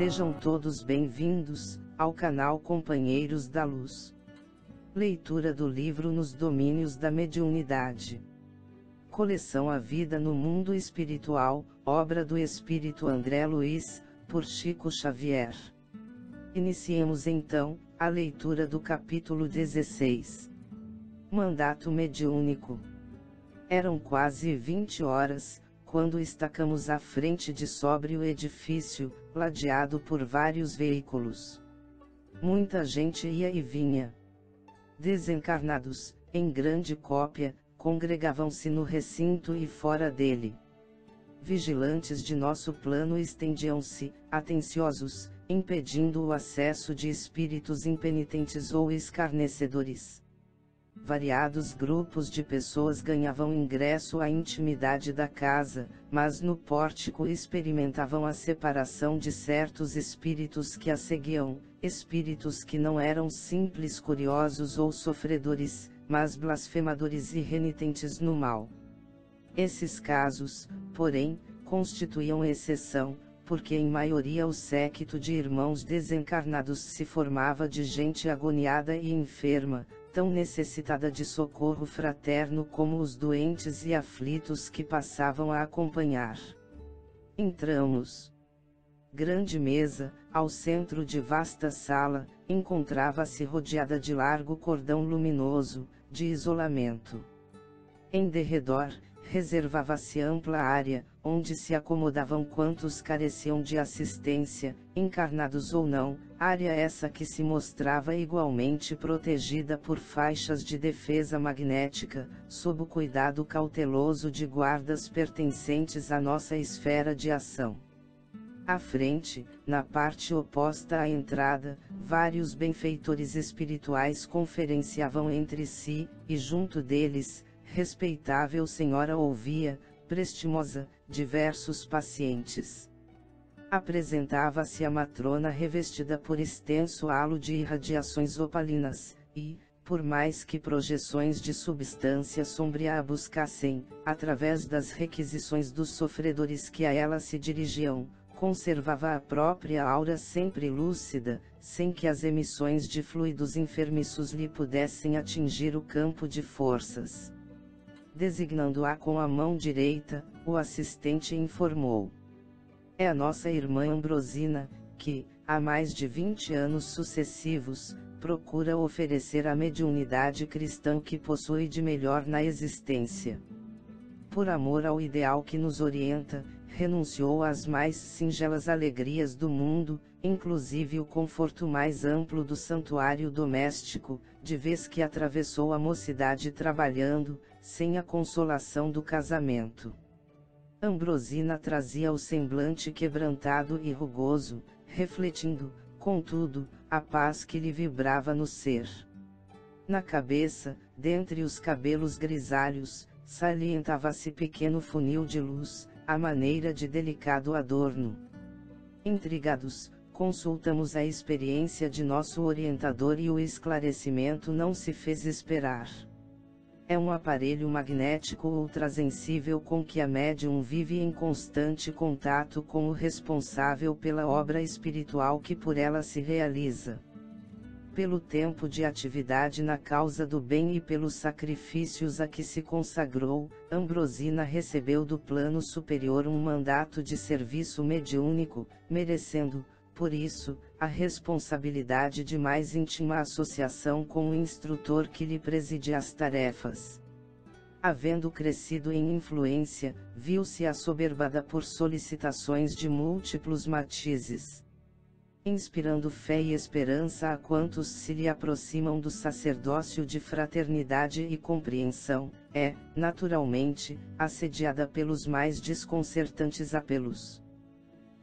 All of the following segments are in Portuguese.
Sejam todos bem-vindos ao canal Companheiros da Luz. Leitura do livro Nos Domínios da Mediunidade. Coleção A Vida no Mundo Espiritual, obra do Espírito André Luiz, por Chico Xavier. Iniciemos então a leitura do capítulo 16. Mandato mediúnico. Eram quase 20 horas, quando estacamos à frente de sóbrio edifício, ladeado por vários veículos. Muita gente ia e vinha. Desencarnados, em grande cópia, congregavam-se no recinto e fora dele. Vigilantes de nosso plano estendiam-se, atenciosos, impedindo o acesso de espíritos impenitentes ou escarnecedores. Variados grupos de pessoas ganhavam ingresso à intimidade da casa, mas no pórtico experimentavam a separação de certos espíritos que a seguiam, espíritos que não eram simples curiosos ou sofredores, mas blasfemadores e renitentes no mal. Esses casos, porém, constituíam exceção, porque em maioria o séquito de irmãos desencarnados se formava de gente agoniada e enferma, tão necessitada de socorro fraterno como os doentes e aflitos que passavam a acompanhar. Entramos. Grande mesa, ao centro de vasta sala, encontrava-se rodeada de largo cordão luminoso, de isolamento. Em derredor, reservava-se ampla área, onde se acomodavam quantos careciam de assistência, encarnados ou não, área essa que se mostrava igualmente protegida por faixas de defesa magnética, sob o cuidado cauteloso de guardas pertencentes à nossa esfera de ação. À frente, na parte oposta à entrada, vários benfeitores espirituais conferenciavam entre si, e junto deles, respeitável senhora ouvia, prestimosa, diversos pacientes. Apresentava-se a matrona revestida por extenso halo de irradiações opalinas, e, por mais que projeções de substância sombria a buscassem, através das requisições dos sofredores que a ela se dirigiam, conservava a própria aura sempre lúcida, sem que as emissões de fluidos enfermiços lhe pudessem atingir o campo de forças. Designando-a com a mão direita, o assistente informou: "É a nossa irmã Ambrosina, que, há mais de 20 anos sucessivos, procura oferecer a mediunidade cristã que possui de melhor na existência. Por amor ao ideal que nos orienta, renunciou às mais singelas alegrias do mundo, inclusive o conforto mais amplo do santuário doméstico, de vez que atravessou a mocidade trabalhando, sem a consolação do casamento." Ambrosina trazia o semblante quebrantado e rugoso, refletindo, contudo, a paz que lhe vibrava no ser. Na cabeça, dentre os cabelos grisalhos, salientava-se pequeno funil de luz, à maneira de delicado adorno. Intrigados, consultamos a experiência de nosso orientador e o esclarecimento não se fez esperar. É um aparelho magnético ultrassensível com que a médium vive em constante contato com o responsável pela obra espiritual que por ela se realiza. Pelo tempo de atividade na causa do bem e pelos sacrifícios a que se consagrou, Ambrosina recebeu do plano superior um mandato de serviço mediúnico, merecendo, por isso, a responsabilidade de mais íntima associação com o instrutor que lhe presidia as tarefas. Havendo crescido em influência, viu-se assoberbada por solicitações de múltiplos matizes. Inspirando fé e esperança a quantos se lhe aproximam do sacerdócio de fraternidade e compreensão, é, naturalmente, assediada pelos mais desconcertantes apelos.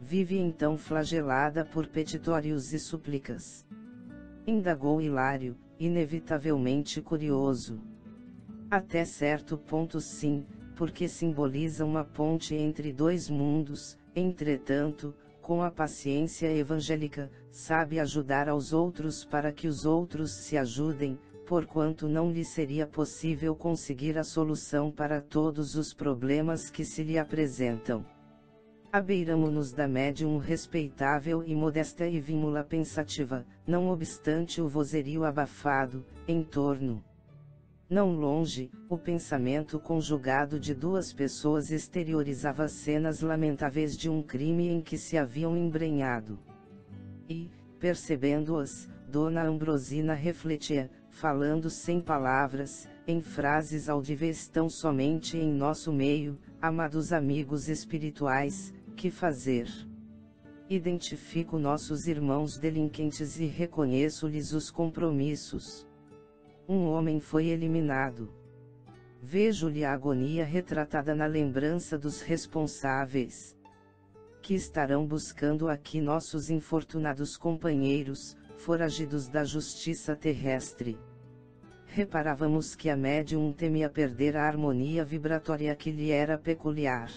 Vive então flagelada por petitórios e súplicas. Indagou Hilário, inevitavelmente curioso. Até certo ponto sim, porque simboliza uma ponte entre dois mundos, entretanto, com a paciência evangélica, sabe ajudar aos outros para que os outros se ajudem, porquanto não lhe seria possível conseguir a solução para todos os problemas que se lhe apresentam. Abeiramo-nos da médium respeitável e modesta e vimos-la pensativa, não obstante o vozerio abafado, em torno. Não longe, o pensamento conjugado de duas pessoas exteriorizava cenas lamentáveis de um crime em que se haviam embrenhado. E, percebendo-as, Dona Ambrosina refletia, falando sem palavras, em frases audíveis tão somente em nosso meio, amados amigos espirituais, que fazer? Identifico nossos irmãos delinquentes e reconheço-lhes os compromissos. Um homem foi eliminado. Vejo-lhe a agonia retratada na lembrança dos responsáveis. Que estarão buscando aqui nossos infortunados companheiros, foragidos da justiça terrestre. Reparávamos que a médium temia perder a harmonia vibratória que lhe era peculiar.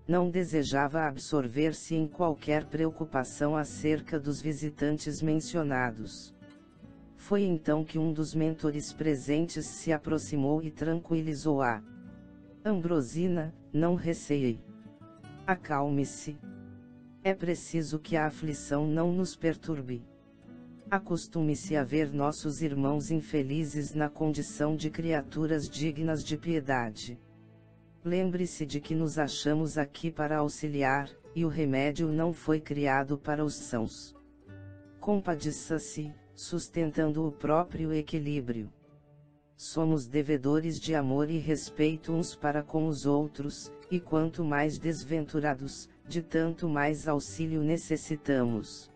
Não desejava absorver-se em qualquer preocupação acerca dos visitantes mencionados. Foi então que um dos mentores presentes se aproximou e tranquilizou-a. Ambrosina, não receie. Acalme-se. É preciso que a aflição não nos perturbe. Acostume-se a ver nossos irmãos infelizes na condição de criaturas dignas de piedade. Lembre-se de que nos achamos aqui para auxiliar, e o remédio não foi criado para os sãos. Compadeça-se, sustentando o próprio equilíbrio. Somos devedores de amor e respeito uns para com os outros, e quanto mais desventurados, de tanto mais auxílio necessitamos.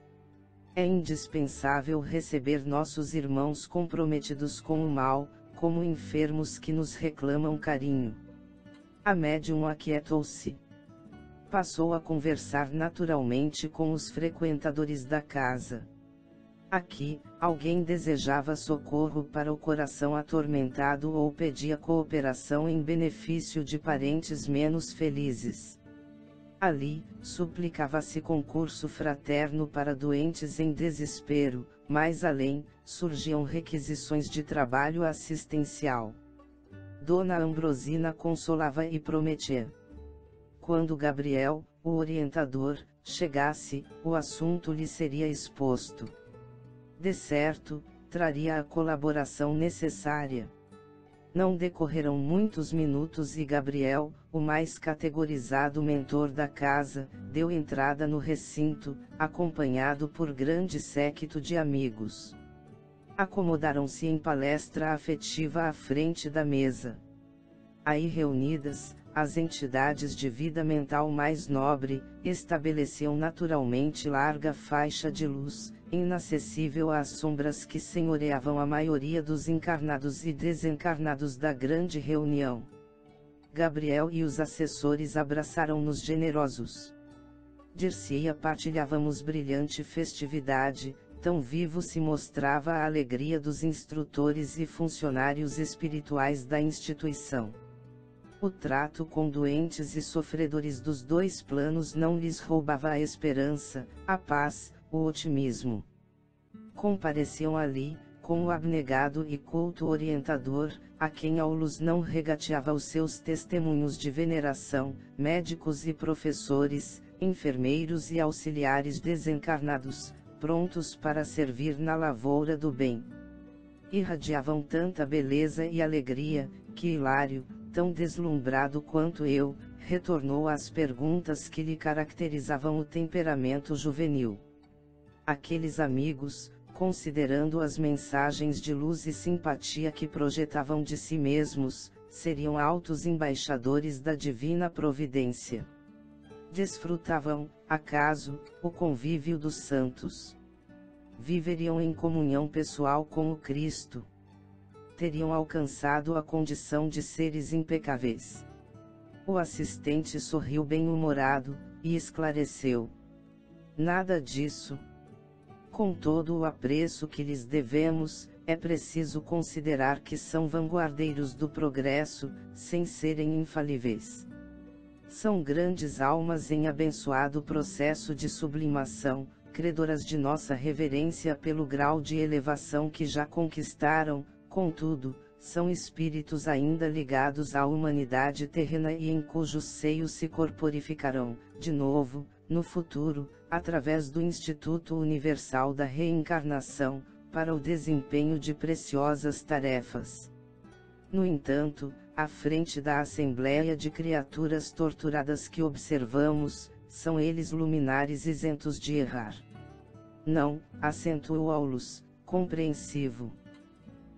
É indispensável receber nossos irmãos comprometidos com o mal, como enfermos que nos reclamam carinho. A médium aquietou-se. Passou a conversar naturalmente com os frequentadores da casa. Aqui, alguém desejava socorro para o coração atormentado ou pedia cooperação em benefício de parentes menos felizes. Ali, suplicava-se concurso fraterno para doentes em desespero, mais além, surgiam requisições de trabalho assistencial. Dona Ambrosina consolava e prometia. Quando Gabriel, o orientador, chegasse, o assunto lhe seria exposto. De certo, traria a colaboração necessária. Não decorreram muitos minutos e Gabriel, o mais categorizado mentor da casa, deu entrada no recinto, acompanhado por grande séquito de amigos. Acomodaram-se em palestra afetiva à frente da mesa. Aí reunidas, as entidades de vida mental mais nobre, estabeleciam naturalmente larga faixa de luz, inacessível às sombras que senhoreavam a maioria dos encarnados e desencarnados da grande reunião. Gabriel e os assessores abraçaram-nos generosos. Dir-se-ia partilhávamos brilhante festividade, tão vivo se mostrava a alegria dos instrutores e funcionários espirituais da instituição. O trato com doentes e sofredores dos dois planos não lhes roubava a esperança, a paz, o otimismo. Compareciam ali, com o abnegado e culto orientador, a quem Aulus não regateava os seus testemunhos de veneração, médicos e professores, enfermeiros e auxiliares desencarnados, prontos para servir na lavoura do bem. Irradiavam tanta beleza e alegria, que Hilário, tão deslumbrado quanto eu, retornou às perguntas que lhe caracterizavam o temperamento juvenil. Aqueles amigos, considerando as mensagens de luz e simpatia que projetavam de si mesmos, seriam altos embaixadores da divina providência. Desfrutavam, acaso, o convívio dos santos. Viveriam em comunhão pessoal com o Cristo. Teriam alcançado a condição de seres impecáveis. O assistente sorriu bem-humorado, e esclareceu. Nada disso. Com todo o apreço que lhes devemos, é preciso considerar que são vanguardeiros do progresso, sem serem infalíveis. São grandes almas em abençoado processo de sublimação, credoras de nossa reverência pelo grau de elevação que já conquistaram, contudo, são espíritos ainda ligados à humanidade terrena e em cujo seio se corporificarão, de novo, no futuro, através do Instituto Universal da Reencarnação, para o desempenho de preciosas tarefas. No entanto, à frente da assembleia de criaturas torturadas que observamos, são eles luminares isentos de errar. Não, acentuou Aulus, compreensivo.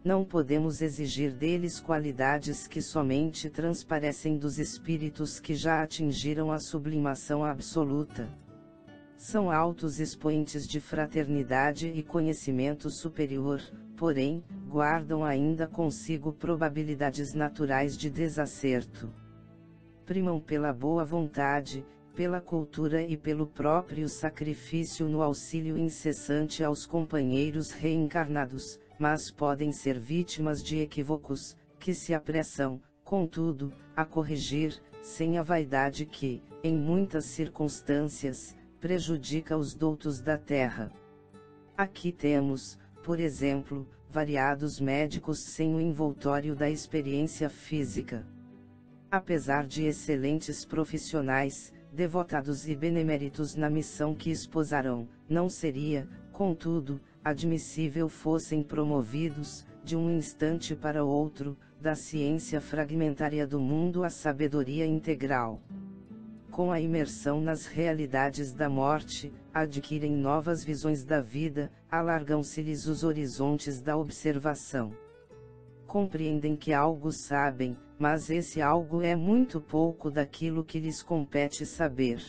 Não podemos exigir deles qualidades que somente transparecem dos espíritos que já atingiram a sublimação absoluta. São altos expoentes de fraternidade e conhecimento superior, porém, guardam ainda consigo probabilidades naturais de desacerto. Primam pela boa vontade, pela cultura e pelo próprio sacrifício no auxílio incessante aos companheiros reencarnados, mas podem ser vítimas de equívocos, que se apressam, contudo, a corrigir, sem a vaidade que, em muitas circunstâncias, prejudica os doutos da terra. Aqui temos, por exemplo, variados médicos sem o envoltório da experiência física. Apesar de excelentes profissionais, devotados e beneméritos na missão que esposarão, não seria, contudo, admissível fossem promovidos, de um instante para outro, da ciência fragmentária do mundo à sabedoria integral. Com a imersão nas realidades da morte, adquirem novas visões da vida, alargam-se-lhes os horizontes da observação. Compreendem que algo sabem, mas esse algo é muito pouco daquilo que lhes compete saber.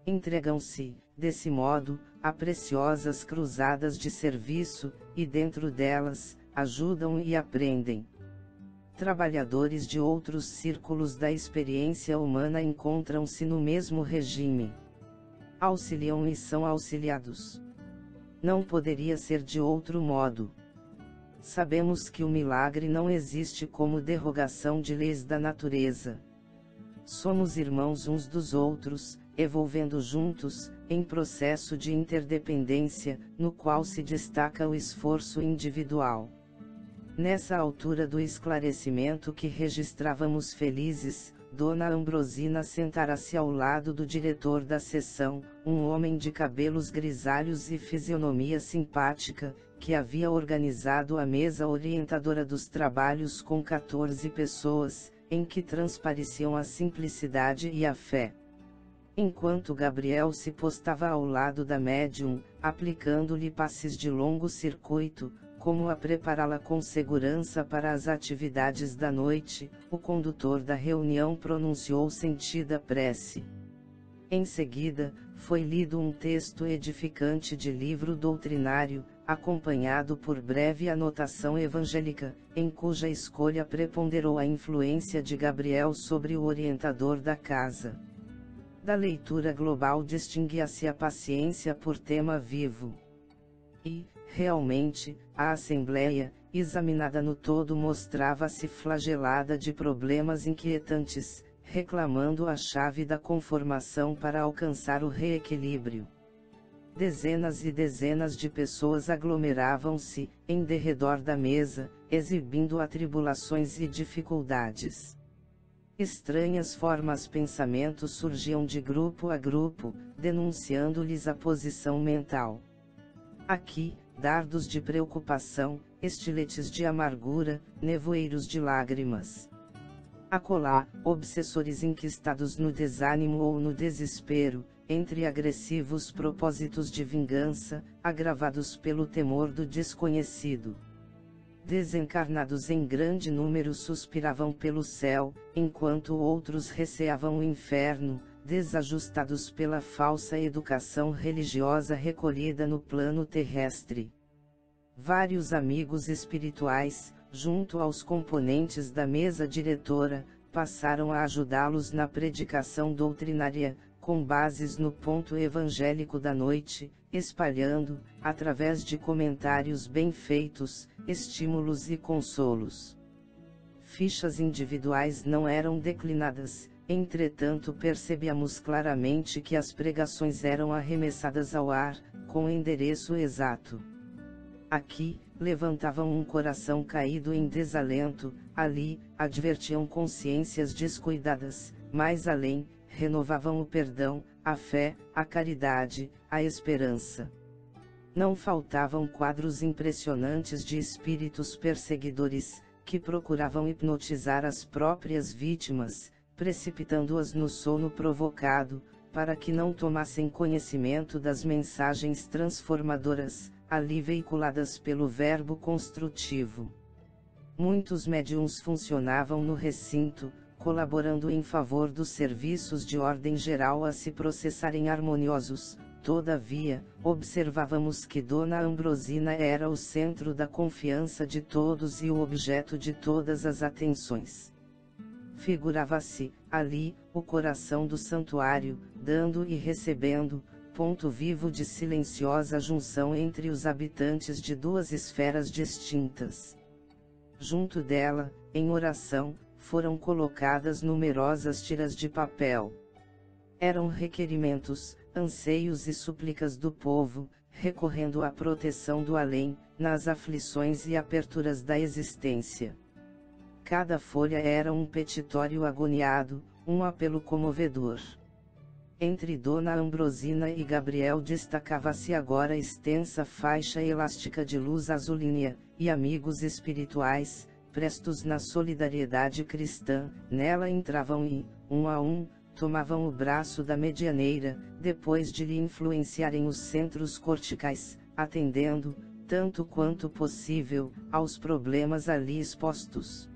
Entregam-se, desse modo, a preciosas cruzadas de serviço, e dentro delas, ajudam e aprendem. Trabalhadores de outros círculos da experiência humana encontram-se no mesmo regime. Auxiliam e são auxiliados. Não poderia ser de outro modo. Sabemos que o milagre não existe como derrogação de leis da natureza. Somos irmãos uns dos outros, evolvendo juntos, em processo de interdependência, no qual se destaca o esforço individual. Nessa altura do esclarecimento que registrávamos felizes, Dona Ambrosina sentara-se ao lado do diretor da sessão, um homem de cabelos grisalhos e fisionomia simpática, que havia organizado a mesa orientadora dos trabalhos com 14 pessoas, em que transpareciam a simplicidade e a fé. Enquanto Gabriel se postava ao lado da médium, aplicando-lhe passes de longo circuito, como a prepará-la com segurança para as atividades da noite, o condutor da reunião pronunciou sentida prece. Em seguida, foi lido um texto edificante de livro doutrinário, acompanhado por breve anotação evangélica, em cuja escolha preponderou a influência de Gabriel sobre o orientador da casa. Da leitura global distinguia-se a paciência por tema vivo. E, realmente, a Assembleia, examinada no todo, mostrava-se flagelada de problemas inquietantes, reclamando a chave da conformação para alcançar o reequilíbrio. Dezenas e dezenas de pessoas aglomeravam-se, em derredor da mesa, exibindo atribulações e dificuldades. Estranhas formas pensamentos surgiam de grupo a grupo, denunciando-lhes a posição mental. Aqui, dardos de preocupação, estiletes de amargura, nevoeiros de lágrimas. Acolá, obsessores enquistados no desânimo ou no desespero, entre agressivos propósitos de vingança, agravados pelo temor do desconhecido. Desencarnados em grande número suspiravam pelo céu, enquanto outros receavam o inferno, desajustados pela falsa educação religiosa recolhida no plano terrestre. Vários amigos espirituais, junto aos componentes da mesa diretora, passaram a ajudá-los na predicação doutrinária, com bases no ponto evangélico da noite, espalhando, através de comentários bem feitos, estímulos e consolos. Fichas individuais não eram declinadas, entretanto percebíamos claramente que as pregações eram arremessadas ao ar, com endereço exato. Aqui, levantavam um coração caído em desalento, ali, advertiam consciências descuidadas, mais além, renovavam o perdão, a fé, a caridade, a esperança. Não faltavam quadros impressionantes de espíritos perseguidores, que procuravam hipnotizar as próprias vítimas, precipitando-as no sono provocado, para que não tomassem conhecimento das mensagens transformadoras, ali veiculadas pelo verbo construtivo. Muitos médiuns funcionavam no recinto, colaborando em favor dos serviços de ordem geral a se processarem harmoniosos. Todavia, observávamos que Dona Ambrosina era o centro da confiança de todos e o objeto de todas as atenções. Figurava-se, ali, o coração do santuário, dando e recebendo, ponto vivo de silenciosa junção entre os habitantes de duas esferas distintas. Junto dela, em oração, foram colocadas numerosas tiras de papel. Eram requerimentos, anseios e súplicas do povo, recorrendo à proteção do além, nas aflições e aperturas da existência. Cada folha era um petitório agoniado, um apelo comovedor. Entre Dona Ambrosina e Gabriel destacava-se agora extensa faixa elástica de luz azulínea, e amigos espirituais, prestos na solidariedade cristã, nela entravam e, um a um, tomavam o braço da medianeira, depois de lhe influenciarem os centros corticais, atendendo, tanto quanto possível, aos problemas ali expostos.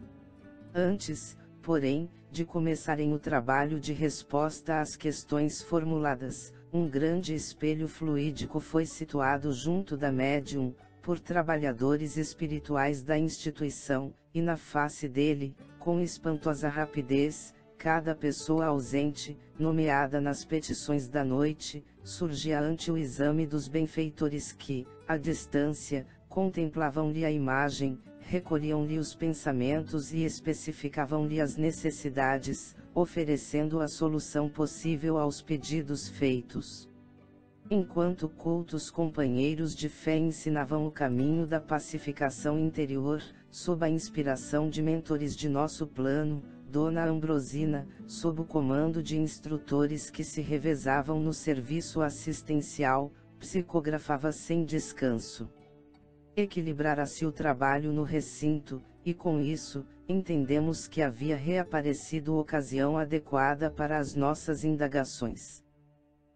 Antes, porém, de começarem o trabalho de resposta às questões formuladas, um grande espelho fluídico foi situado junto da médium, por trabalhadores espirituais da instituição, e na face dele, com espantosa rapidez, cada pessoa ausente, nomeada nas petições da noite, surgia ante o exame dos benfeitores que, à distância, contemplavam-lhe a imagem, recolhiam-lhe os pensamentos e especificavam-lhe as necessidades, oferecendo a solução possível aos pedidos feitos. Enquanto cultos companheiros de fé ensinavam o caminho da pacificação interior, sob a inspiração de mentores de nosso plano, Dona Ambrosina, sob o comando de instrutores que se revezavam no serviço assistencial, psicografava sem descanso. Equilibrara-se o trabalho no recinto, e com isso, entendemos que havia reaparecido ocasião adequada para as nossas indagações.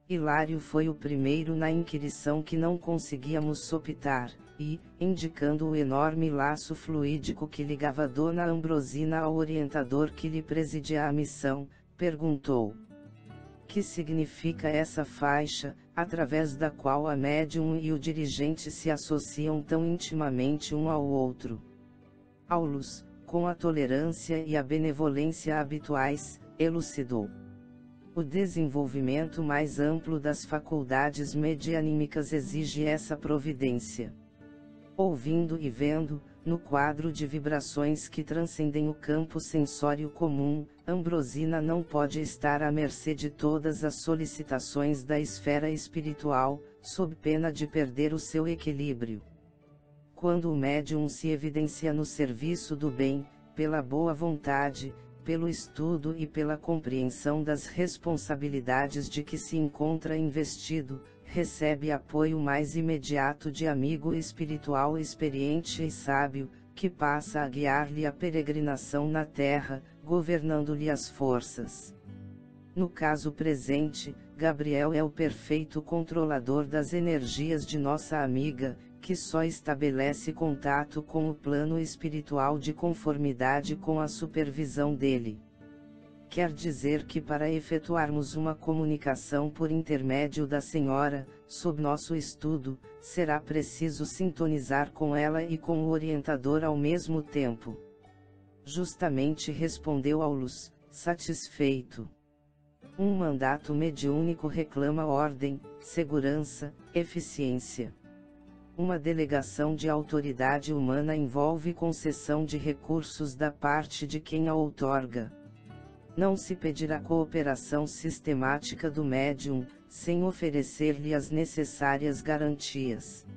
Hilário foi o primeiro na inquirição que não conseguíamos sopitar, e, indicando o enorme laço fluídico que ligava Dona Ambrosina ao orientador que lhe presidia a missão, perguntou: que significa essa faixa, através da qual a médium e o dirigente se associam tão intimamente um ao outro? Aulus, com a tolerância e a benevolência habituais, elucidou: o desenvolvimento mais amplo das faculdades medianímicas exige essa providência. Ouvindo e vendo, no quadro de vibrações que transcendem o campo sensório comum, Ambrosina não pode estar à mercê de todas as solicitações da esfera espiritual, sob pena de perder o seu equilíbrio. Quando o médium se evidencia no serviço do bem, pela boa vontade, pelo estudo e pela compreensão das responsabilidades de que se encontra investido, recebe apoio mais imediato de amigo espiritual experiente e sábio, que passa a guiar-lhe a peregrinação na terra, governando-lhe as forças. No caso presente, Gabriel é o perfeito controlador das energias de nossa amiga, que só estabelece contato com o plano espiritual de conformidade com a supervisão dele. Quer dizer que para efetuarmos uma comunicação por intermédio da senhora, sob nosso estudo, será preciso sintonizar com ela e com o orientador ao mesmo tempo. Justamente, respondeu Aulus, satisfeito. Um mandato mediúnico reclama ordem, segurança, eficiência. Uma delegação de autoridade humana envolve concessão de recursos da parte de quem a outorga. Não se pedirá cooperação sistemática do médium, sem oferecer-lhe as necessárias garantias.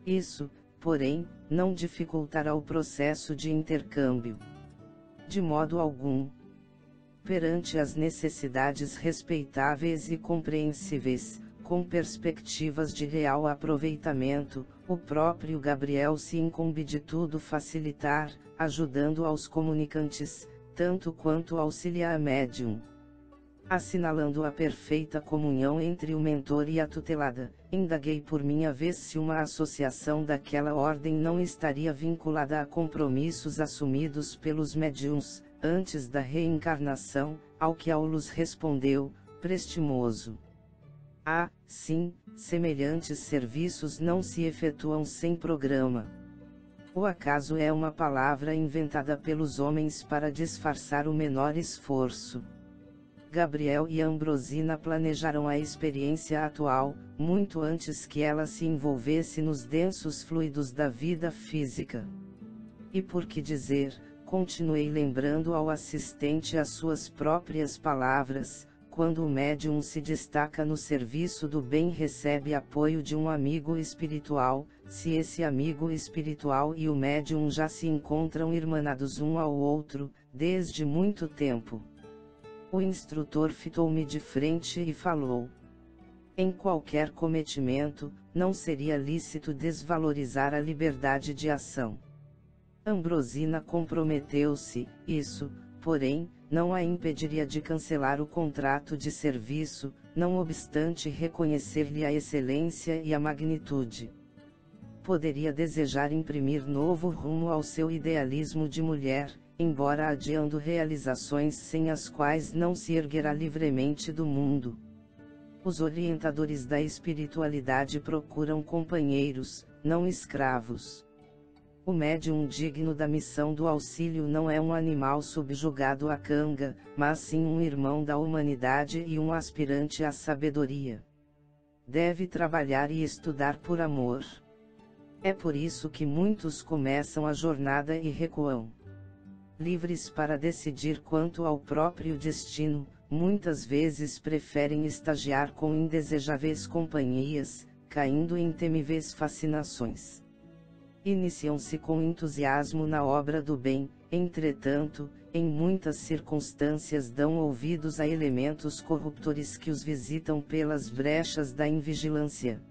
Isso, porém, não dificultará o processo de intercâmbio. De modo algum. Perante as necessidades respeitáveis e compreensíveis, com perspectivas de real aproveitamento, o próprio Gabriel se incumbe de tudo facilitar, ajudando aos comunicantes, tanto quanto auxilia a médium. Assinalando a perfeita comunhão entre o mentor e a tutelada, indaguei por minha vez se uma associação daquela ordem não estaria vinculada a compromissos assumidos pelos médiuns, antes da reencarnação, ao que Aulus respondeu, prestimoso. Ah, sim, semelhantes serviços não se efetuam sem programa. O acaso é uma palavra inventada pelos homens para disfarçar o menor esforço. Gabriel e Ambrosina planejaram a experiência atual, muito antes que ela se envolvesse nos densos fluidos da vida física. E por que dizer, continuei lembrando ao assistente as suas próprias palavras, quando o médium se destaca no serviço do bem recebe apoio de um amigo espiritual, se esse amigo espiritual e o médium já se encontram irmanados um ao outro, desde muito tempo. O instrutor fitou-me de frente e falou. Em qualquer cometimento, não seria lícito desvalorizar a liberdade de ação. Ambrosina comprometeu-se, isso, porém, não a impediria de cancelar o contrato de serviço, não obstante reconhecer-lhe a excelência e a magnitude. Poderia desejar imprimir novo rumo ao seu idealismo de mulher, embora adiando realizações sem as quais não se erguerá livremente do mundo. Os orientadores da espiritualidade procuram companheiros, não escravos. O médium digno da missão do auxílio não é um animal subjugado à canga, mas sim um irmão da humanidade e um aspirante à sabedoria. Deve trabalhar e estudar por amor. É por isso que muitos começam a jornada e recuam. Livres para decidir quanto ao próprio destino, muitas vezes preferem estagiar com indesejáveis companhias, caindo em temíveis fascinações. Iniciam-se com entusiasmo na obra do bem, entretanto, em muitas circunstâncias dão ouvidos a elementos corruptores que os visitam pelas brechas da invigilância.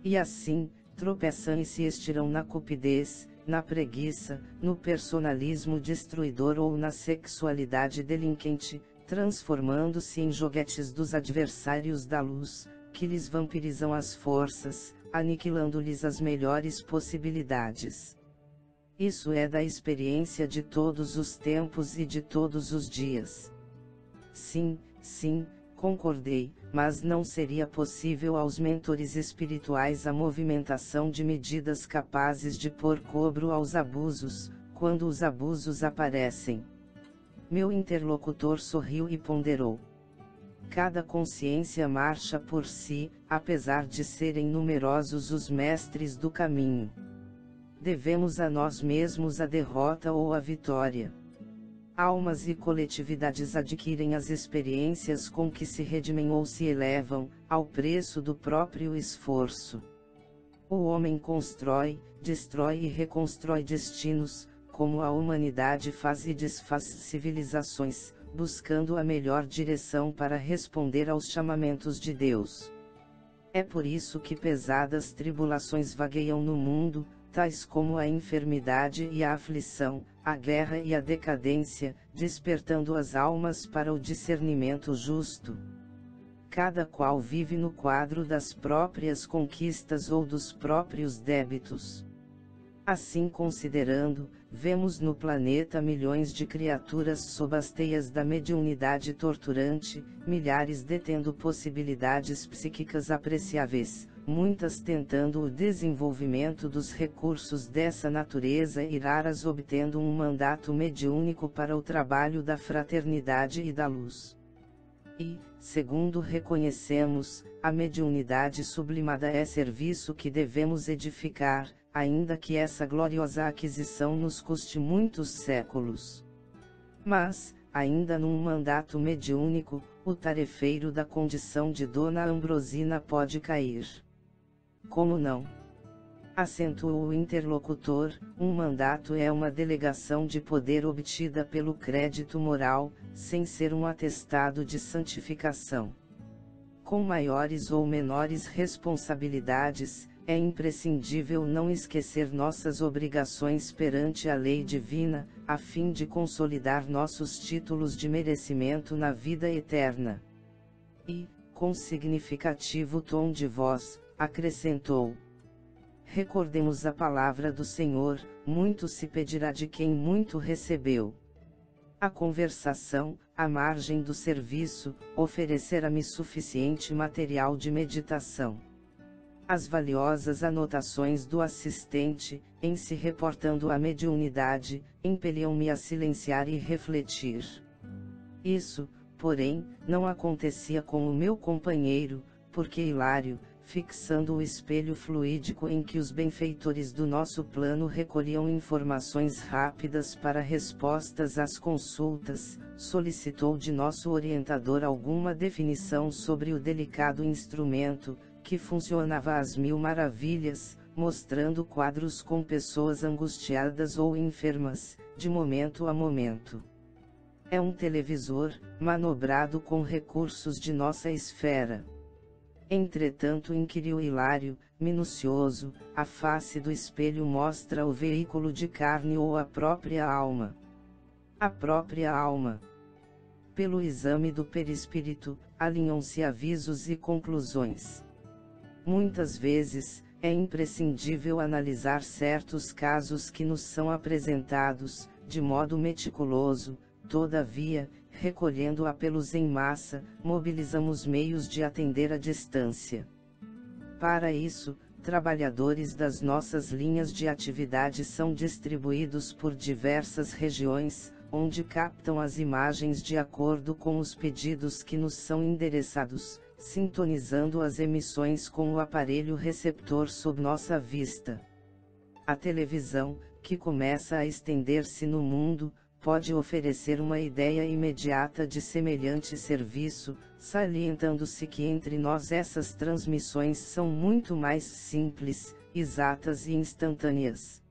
E assim, tropeçam e se estiram na cupidez, na preguiça, no personalismo destruidor ou na sexualidade delinquente, transformando-se em joguetes dos adversários da luz, que lhes vampirizam as forças, aniquilando-lhes as melhores possibilidades. Isso é da experiência de todos os tempos e de todos os dias. Sim, sim, concordei, mas não seria possível aos mentores espirituais a movimentação de medidas capazes de pôr cobro aos abusos, quando os abusos aparecem. Meu interlocutor sorriu e ponderou. Cada consciência marcha por si, apesar de serem numerosos os mestres do caminho. Devemos a nós mesmos a derrota ou a vitória. Almas e coletividades adquirem as experiências com que se redimem ou se elevam, ao preço do próprio esforço. O homem constrói, destrói e reconstrói destinos, como a humanidade faz e desfaz civilizações, buscando a melhor direção para responder aos chamamentos de Deus. É por isso que pesadas tribulações vagueiam no mundo, tais como a enfermidade e a aflição, a guerra e a decadência, despertando as almas para o discernimento justo. Cada qual vive no quadro das próprias conquistas ou dos próprios débitos. Assim considerando, vemos no planeta milhões de criaturas sob as teias da mediunidade torturante, milhares detendo possibilidades psíquicas apreciáveis, muitas tentando o desenvolvimento dos recursos dessa natureza e raras obtendo um mandato mediúnico para o trabalho da fraternidade e da luz. E, segundo reconhecemos, a mediunidade sublimada é serviço que devemos edificar, ainda que essa gloriosa aquisição nos custe muitos séculos. Mas, ainda num mandato mediúnico, o tarefeiro da condição de Dona Ambrosina pode cair. Como não? Acentuou o interlocutor, um mandato é uma delegação de poder obtida pelo crédito moral, sem ser um atestado de santificação. Com maiores ou menores responsabilidades, é imprescindível não esquecer nossas obrigações perante a lei divina, a fim de consolidar nossos títulos de merecimento na vida eterna. E, com significativo tom de voz, acrescentou: recordemos a palavra do Senhor, muito se pedirá de quem muito recebeu. A conversação, à margem do serviço, oferecera-me suficiente material de meditação. As valiosas anotações do assistente, em se reportando à mediunidade, impeliam-me a silenciar e refletir. Isso, porém, não acontecia com o meu companheiro, porque Hilário, fixando o espelho fluídico em que os benfeitores do nosso plano recolhiam informações rápidas para respostas às consultas, solicitou de nosso orientador alguma definição sobre o delicado instrumento, que funcionava às mil maravilhas, mostrando quadros com pessoas angustiadas ou enfermas, de momento a momento. É um televisor, manobrado com recursos de nossa esfera. Entretanto, inquiriu Hilário, minucioso, a face do espelho mostra o veículo de carne ou a própria alma? A própria alma. Pelo exame do perispírito, alinham-se avisos e conclusões. Muitas vezes, é imprescindível analisar certos casos que nos são apresentados, de modo meticuloso. Todavia, recolhendo apelos em massa, mobilizamos meios de atender à distância. Para isso, trabalhadores das nossas linhas de atividade são distribuídos por diversas regiões, onde captam as imagens de acordo com os pedidos que nos são endereçados, sintonizando as emissões com o aparelho receptor sob nossa vista. A televisão, que começa a estender-se no mundo, pode oferecer uma ideia imediata de semelhante serviço, salientando-se que entre nós essas transmissões são muito mais simples, exatas e instantâneas.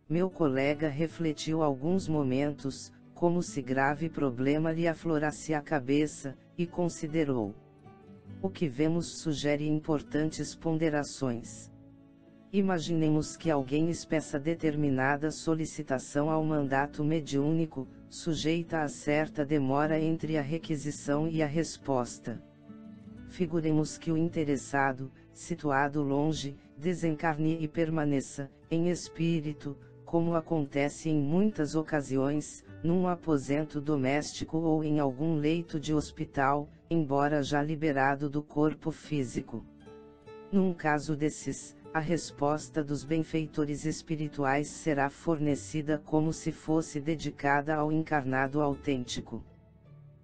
Meu colega refletiu alguns momentos, como se grave problema lhe aflorasse a cabeça, e considerou. O que vemos sugere importantes ponderações. Imaginemos que alguém expeça determinada solicitação ao mandato mediúnico, sujeita a certa demora entre a requisição e a resposta. Figuremos que o interessado, situado longe, desencarne e permaneça, em espírito, como acontece em muitas ocasiões, num aposento doméstico ou em algum leito de hospital, embora já liberado do corpo físico. Num caso desses, a resposta dos benfeitores espirituais será fornecida como se fosse dedicada ao encarnado autêntico.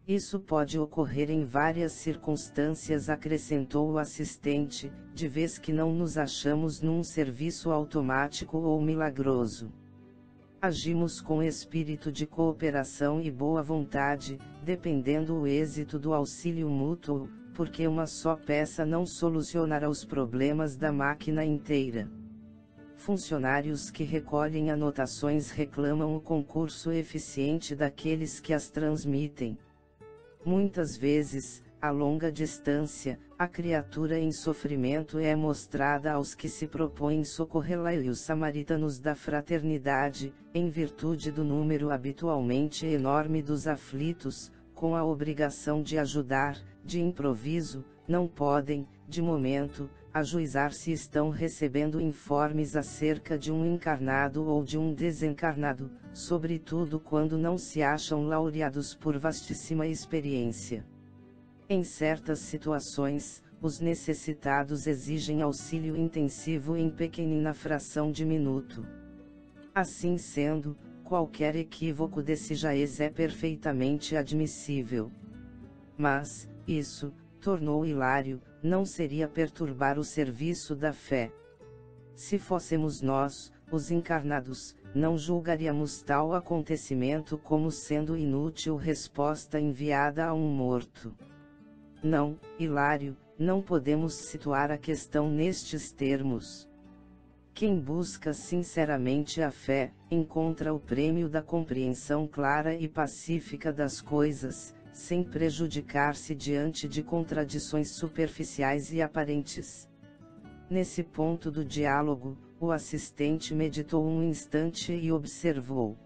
Isso pode ocorrer em várias circunstâncias, acrescentou o assistente, de vez que não nos achamos num serviço automático ou milagroso. Agimos com espírito de cooperação e boa vontade, dependendo o êxito do auxílio mútuo, porque uma só peça não solucionará os problemas da máquina inteira. Funcionários que recolhem anotações reclamam o concurso eficiente daqueles que as transmitem. Muitas vezes, a longa distância, a criatura em sofrimento é mostrada aos que se propõem socorrê-la e os samaritanos da fraternidade, em virtude do número habitualmente enorme dos aflitos, com a obrigação de ajudar, de improviso, não podem, de momento, ajuizar se estão recebendo informes acerca de um encarnado ou de um desencarnado, sobretudo quando não se acham laureados por vastíssima experiência. Em certas situações, os necessitados exigem auxílio intensivo em pequenina fração de minuto. Assim sendo, qualquer equívoco desse jaez é perfeitamente admissível. Mas, isso, tornou Hilário, não seria perturbar o serviço da fé. Se fôssemos nós, os encarnados, não julgaríamos tal acontecimento como sendo inútil resposta enviada a um morto. Não, Hilário, não podemos situar a questão nestes termos. Quem busca sinceramente a fé, encontra o prêmio da compreensão clara e pacífica das coisas, sem prejudicar-se diante de contradições superficiais e aparentes. Nesse ponto do diálogo, o assistente meditou um instante e observou.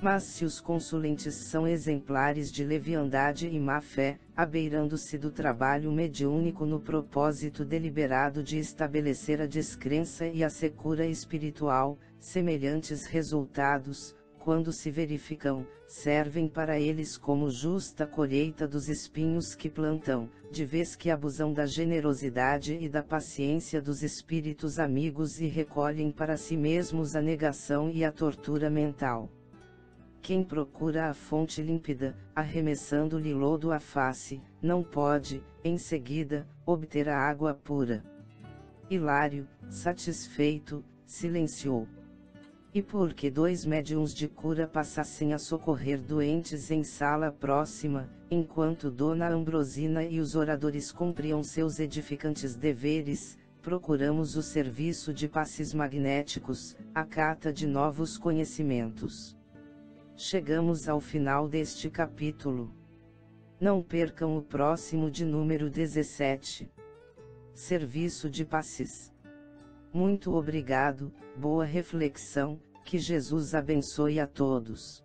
Mas se os consulentes são exemplares de leviandade e má-fé, abeirando-se do trabalho mediúnico no propósito deliberado de estabelecer a descrença e a secura espiritual, semelhantes resultados, quando se verificam, servem para eles como justa colheita dos espinhos que plantam, de vez que abusam da generosidade e da paciência dos espíritos amigos e recolhem para si mesmos a negação e a tortura mental. Quem procura a fonte límpida, arremessando-lhe lodo à face, não pode, em seguida, obter a água pura. Hilário, satisfeito, silenciou. E porque 2 médiuns de cura passassem a socorrer doentes em sala próxima, enquanto Dona Ambrosina e os oradores cumpriam seus edificantes deveres, procuramos o serviço de passes magnéticos, a cata de novos conhecimentos. Chegamos ao final deste capítulo. Não percam o próximo de número 17. Serviço de passes. Muito obrigado, boa reflexão, que Jesus abençoe a todos.